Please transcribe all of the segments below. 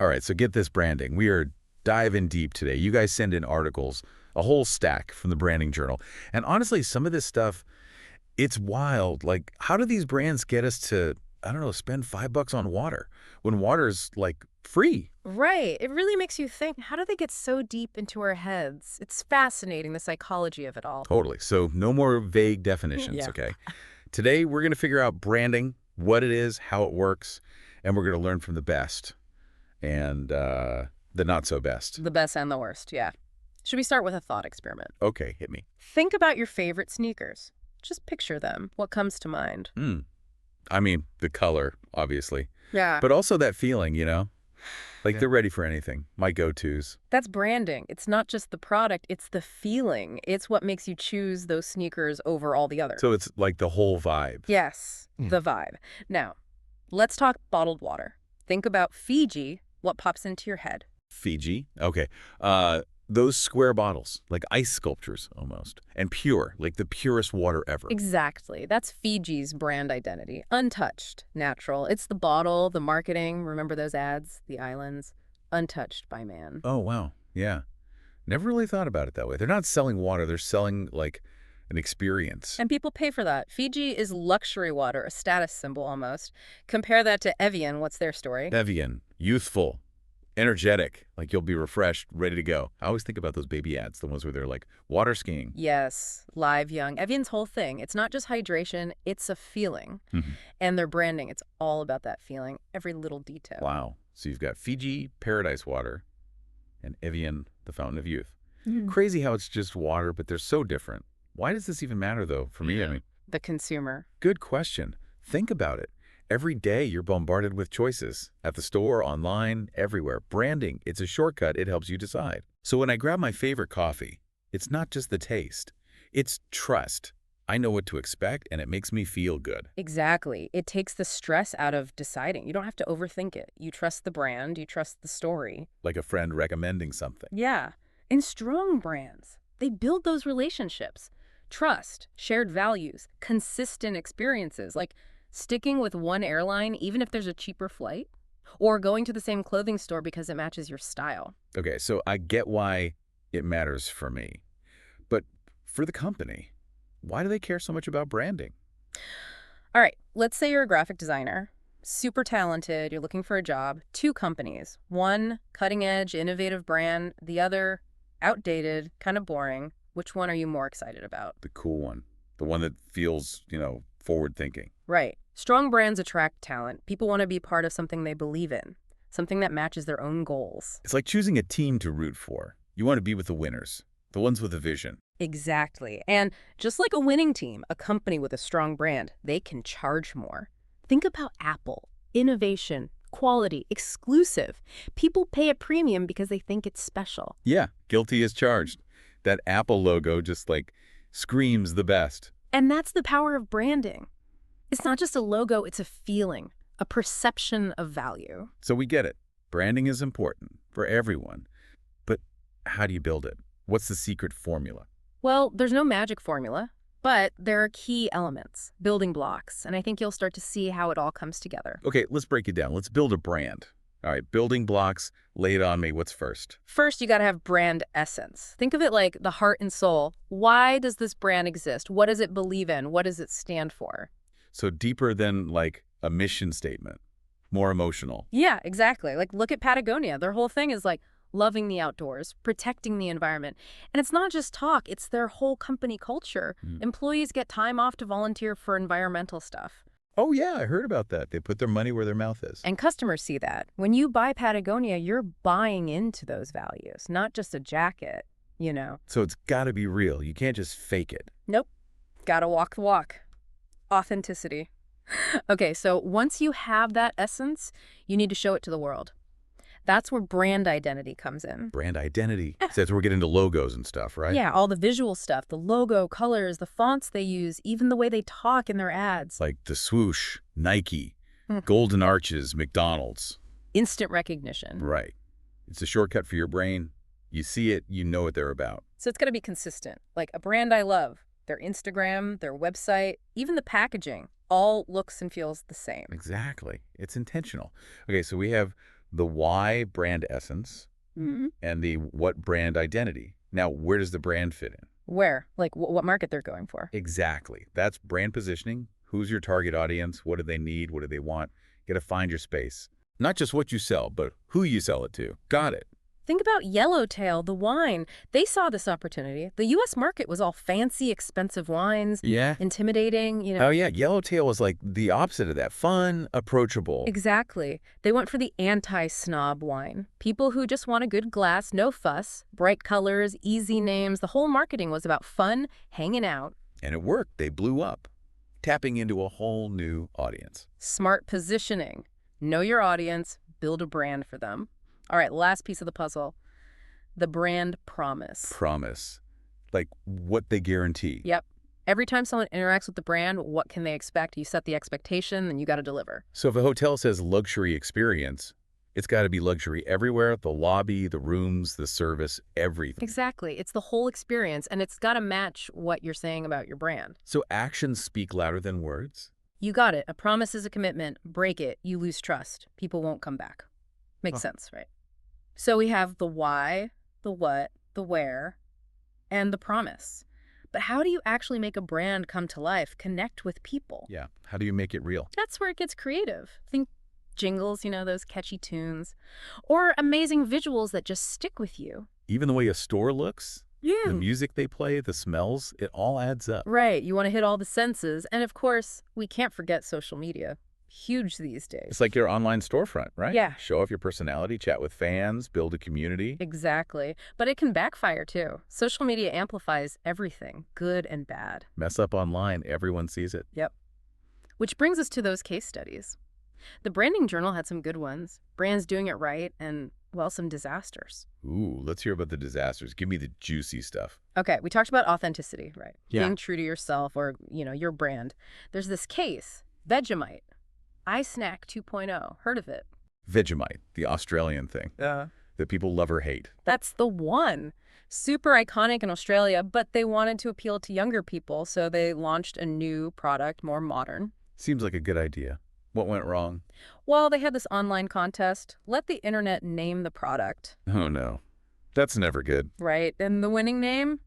All right, so get this branding. We are diving deep today. You guys send in articles, a whole stack from the Branding Journal. And honestly, some of this stuff, it's wild. Like, how do these brands get us to, I don't know, spend $5 on water when water's like free? Right. It really makes you think, how do they get so deep into our heads? It's fascinating, the psychology of it all. Totally. So no more vague definitions, Yeah. okay? Today, we're going to figure out branding, what it is, how it works, and we're going to learn from the best and the not so best. The best and the worst, yeah. Should we start with a thought experiment? Okay, hit me. Think about your favorite sneakers. Just picture them. What comes to mind? I mean, the color, obviously. Yeah. But also that feeling, you know? Like Yeah. they're ready for anything. My go-tos. That's branding. It's not just the product, it's the feeling. It's what makes you choose those sneakers over all the others. So it's like the whole vibe. Yes, Hmm. the vibe. Now, let's talk bottled water. Think about Fiji. What pops into your head? Fiji. Okay. Those square bottles, like ice sculptures almost. And pure, like the purest water ever. Exactly. That's Fiji's brand identity. Untouched, natural. It's the bottle, the marketing. Remember those ads? The islands. Untouched by man. Oh, wow. Yeah. Never really thought about it that way. They're not selling water. They're selling like an experience. And people pay for that. Fiji is luxury water, a status symbol almost. Compare that to Evian. What's their story? Evian, youthful, energetic, like you'll be refreshed, ready to go. I always think about those baby ads, the ones where they're like water skiing. Yes, live young. Evian's whole thing, it's not just hydration, it's a feeling. Mhm. And their branding, it's all about that feeling, every little detail. Wow. So you've got Fiji, paradise water, and Evian, the fountain of youth. Mhm. Crazy how it's just water, but they're so different. Why does this even matter, though, for me? I mean, The consumer. good question. Think about it. Every day you're bombarded with choices. At the store, online, everywhere. Branding, it's a shortcut. It helps you decide. So when I grab my favorite coffee, it's not just the taste. It's trust. I know what to expect, and it makes me feel good. Exactly. It takes the stress out of deciding. You don't have to overthink it. You trust the brand, you trust the story. Like a friend recommending something. Yeah. And strong brands, they build those relationships. Trust, shared values, consistent experiences, like sticking with one airline even if there's a cheaper flight, or going to the same clothing store because it matches your style. Okay, so I get why it matters for me. But for the company, why do they care so much about branding? All right, let's say you're a graphic designer, super talented, you're looking for a job, two companies, one cutting edge, innovative brand, the other outdated, kind of boring. Which one are you more excited about? The cool one. The one that feels, forward thinking. Right. Strong brands attract talent. People want to be part of something they believe in, something that matches their own goals. It's like choosing a team to root for. You want to be with the winners, the ones with a vision. Exactly. And just like a winning team, a company with a strong brand, they can charge more. Think about Apple. Innovation, quality, exclusive. People pay a premium because they think it's special. Yeah, guilty as charged. That Apple logo just screams the best. And that's the power of branding. It's not just a logo, it's a feeling, a perception of value. So we get it. Branding is important for everyone. But how do you build it? What's the secret formula? Well, there's no magic formula, but there are key elements, building blocks, and I think you'll start to see how it all comes together. Okay, let's break it down. Let's build a brand. All right, building blocks, lay it on me. What's first? First, you got to have brand essence. Think of it like the heart and soul. Why does this brand exist? What does it believe in? What does it stand for? So deeper than a mission statement, more emotional. Yeah, exactly. Like look at Patagonia. Their whole thing is like loving the outdoors, protecting the environment. And it's not just talk, it's their whole company culture. Employees get time off to volunteer for environmental stuff. Oh, yeah, I heard about that. They put their money where their mouth is. And customers see that. When you buy Patagonia, you're buying into those values, not just a jacket, So it's got to be real. You can't just fake it. Nope. Gotta walk the walk. Authenticity. Okay, so once you have that essence, you need to show it to the world. That's where brand identity comes in. Brand identity. So that's where we get into logos and stuff, right? Yeah, all the visual stuff, the logo, colors, the fonts they use, even the way they talk in their ads. Like the swoosh, Nike, Golden Arches, McDonald's. Instant recognition. Right. It's a shortcut for your brain. You see it, you know what they're about. So it's got to be consistent. Like a brand I love, their Instagram, their website, even the packaging, all looks and feels the same. Exactly. It's intentional. Okay, so we have The why brand essence Hmm. and the what brand identity. Now, where does the brand fit in? Where? Like what market they're going for. Exactly. That's brand positioning. Who's your target audience? What do they need? What do they want? You got to find your space. Not just what you sell, but who you sell it to. Got it. Think about Yellowtail, the wine. They saw this opportunity. The U.S. market was all fancy, expensive wines, Yeah. intimidating. Oh, yeah. Yellowtail was like the opposite of that. Fun, approachable. Exactly. They went for the anti-snob wine. People who just want a good glass, no fuss, bright colors, easy names. The whole marketing was about fun, hanging out. And it worked. They blew up, tapping into a whole new audience. Smart positioning. Know your audience, build a brand for them. All right, last piece of the puzzle. The brand promise. Promise. Like what they guarantee. Yep. Every time someone interacts with the brand, what can they expect? You set the expectation, then you got to deliver. So if a hotel says luxury experience, it's got to be luxury everywhere, the lobby, the rooms, the service, everything. Exactly. It's the whole experience, and it's got to match what you're saying about your brand. So actions speak louder than words? You got it. A promise is a commitment. Break it, you lose trust. People won't come back. Makes sense, right? So we have the why, the what, the where, and the promise. But how do you actually make a brand come to life, connect with people? Yeah. How do you make it real? That's where it gets creative. Think jingles, those catchy tunes, or amazing visuals that just stick with you. Even the way a store looks, the Yeah. music they play, the smells, it all adds up. Right. You want to hit all the senses. And of course, we can't forget social media. Huge these days. It's like your online storefront, right? Yeah. Show off your personality, chat with fans, build a community. Exactly. But it can backfire too. Social media amplifies everything, good and bad. Mess up online, everyone sees it. Yep. Which brings us to those case studies. The Branding Journal had some good ones, brands doing it right, and, well, some disasters. Ooh, let's hear about the disasters. Give me the juicy stuff. Okay, we talked about authenticity, right? Yeah. Being true to yourself or, your brand. There's this case, Vegemite, iSnack 2.0. Heard of it? Vegemite, the Australian thing that people love or hate. That's the one. Super iconic in Australia, but they wanted to appeal to younger people, so they launched a new product, more modern. Seems like a good idea. What went wrong? Well, they had this online contest. Let the internet name the product, Oh, no. That's never good. right? And the winning name?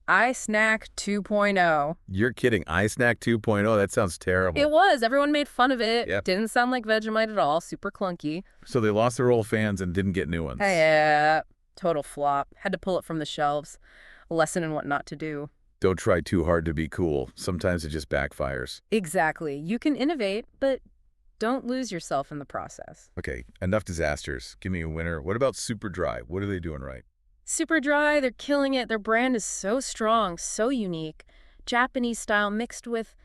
iSnack 2.0. You're kidding. iSnack 2.0? That sounds terrible. It was. Everyone made fun of it. Yep. Didn't sound like Vegemite at all. Super clunky. So they lost their old fans and didn't get new ones. Yeah, total flop. Had to pull it from the shelves. A lesson in what not to do. Don't try too hard to be cool. Sometimes it just backfires. Exactly. You can innovate, but don't lose yourself in the process. Okay, enough disasters. Give me a winner. What about Superdry? What are they doing right? Super dry, they're killing it. Their brand is so strong, so unique. Japanese style mixed with,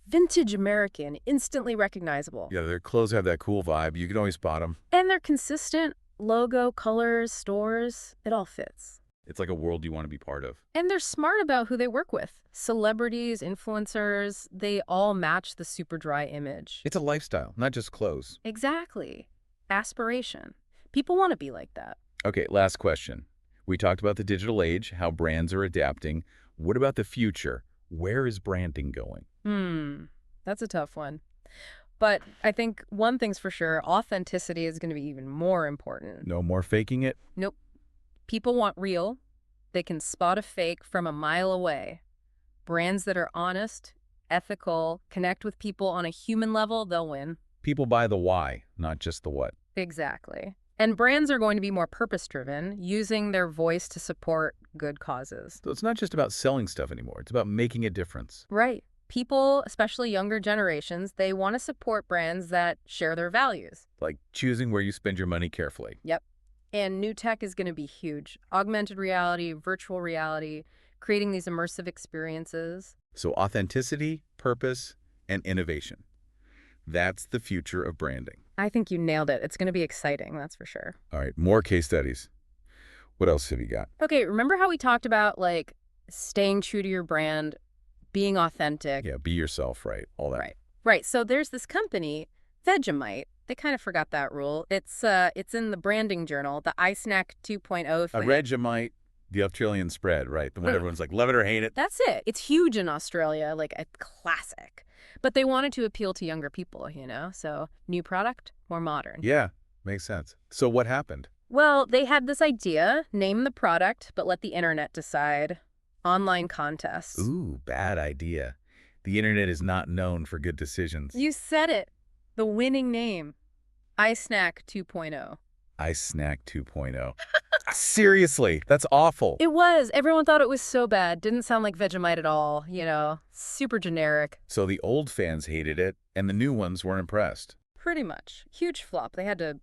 vintage American, instantly recognizable. Yeah, their clothes have that cool vibe. You can always spot them. And they're consistent. Logo, colors, stores, it all fits. It's like a world you want to be part of. And they're smart about who they work with. Celebrities, influencers, they all match the super dry image. It's a lifestyle, not just clothes. Exactly. Aspiration. People want to be like that. Okay, last question. We talked about the digital age, how brands are adapting. What about the future? Where is branding going? That's a tough one. But I think one thing's for sure, authenticity is going to be even more important. No more faking it? Nope. People want real. They can spot a fake from a mile away. Brands that are honest, ethical, connect with people on a human level, they'll win. People buy the why, not just the what. Exactly. And brands are going to be more purpose-driven, using their voice to support good causes. So it's not just about selling stuff anymore. It's about making a difference. Right. People, especially younger generations, they want to support brands that share their values. Like choosing where you spend your money carefully. Yep. And new tech is going to be huge. Augmented reality, virtual reality, creating these immersive experiences. So authenticity, purpose, and innovation. That's the future of branding. I think you nailed it. It's going to be exciting, that's for sure. All right, more case studies. What else have you got? Okay, remember how we talked about, staying true to your brand, being authentic? Yeah, be yourself, right? All that. Right. Right. So there's this company, Vegemite. They kind of forgot that rule. It's in the Branding Journal, the iSnack 2.0 A thing. Vegemite, the Australian spread, right? The one everyone's like, love it or hate it. That's it. It's huge in Australia, like a classic. But they wanted to appeal to younger people, So new product, more modern. Yeah, Makes sense. So what happened? Well, they had this idea, name the product, but let the internet decide. Online contests. Ooh, bad idea. The internet is not known for good decisions. You said it. The winning name. Ice Snack 2.0. Ice Snack 2.0. Seriously, that's awful. It was. Everyone thought it was so bad. Didn't sound like Vegemite at all, Super generic. So the old fans hated it, and the new ones weren't impressed. Pretty much. Huge flop. They had to,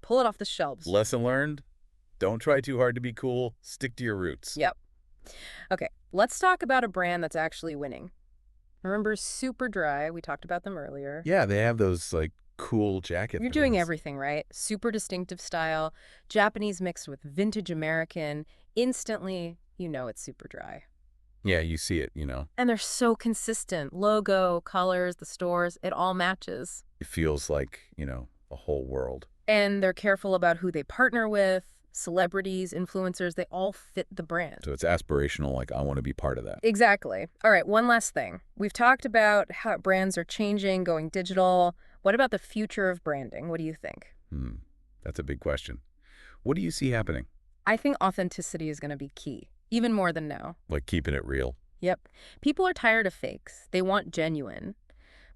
pull it off the shelves. Lesson learned? Don't try too hard to be cool. Stick to your roots. Yep. Okay, let's talk about a brand that's actually winning. Remember Super Dry? We talked about them earlier. Yeah, they have those, cool jacket You're doing things. everything right. Super distinctive style, Japanese mixed with vintage American. Instantly, it's Super Dry. Yeah, you see it, And they're so consistent. Logo, colors, the stores, it all matches. It feels like, the whole world. And they're careful about who they partner with. Celebrities, influencers, they all fit the brand. So it's aspirational, like I want to be part of that. Exactly. All right, one last thing. We've talked about how brands are changing, going digital. What about the future of branding? What do you think? That's a big question. What do you see happening? I think authenticity is going to be key, even more than now. Like keeping it real? Yep. People are tired of fakes. They want genuine.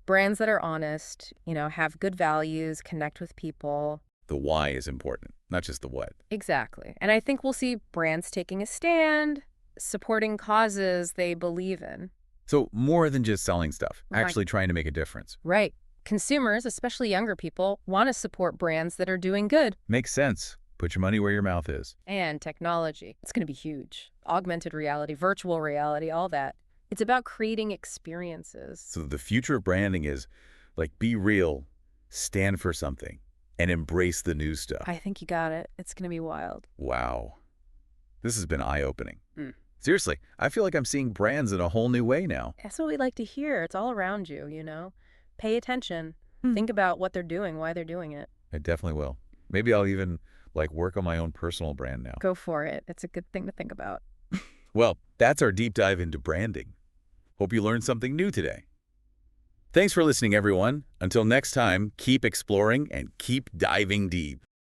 Brands that are honest, have good values, connect with people. The why is important, not just the what. Exactly. And I think we'll see brands taking a stand, supporting causes they believe in. So more than just selling stuff, Right. actually trying to make a difference. Right. Consumers, especially younger people, want to support brands that are doing good. Makes sense. Put your money where your mouth is. And technology. It's going to be huge. Augmented reality, virtual reality, all that. It's about creating experiences. So the future of branding is be real, stand for something, and embrace the new stuff. I think you got it. It's going to be wild. Wow. This has been eye-opening. Mm. Seriously, I feel like I'm seeing brands in a whole new way now. That's what we like to hear. It's all around you, Pay attention. Think about what they're doing, why they're doing it. I definitely will. Maybe I'll even work on my own personal brand now. Go for it. It's a good thing to think about. Well, that's our deep dive into branding. Hope you learned something new today. Thanks for listening, everyone. Until next time, keep exploring and keep diving deep.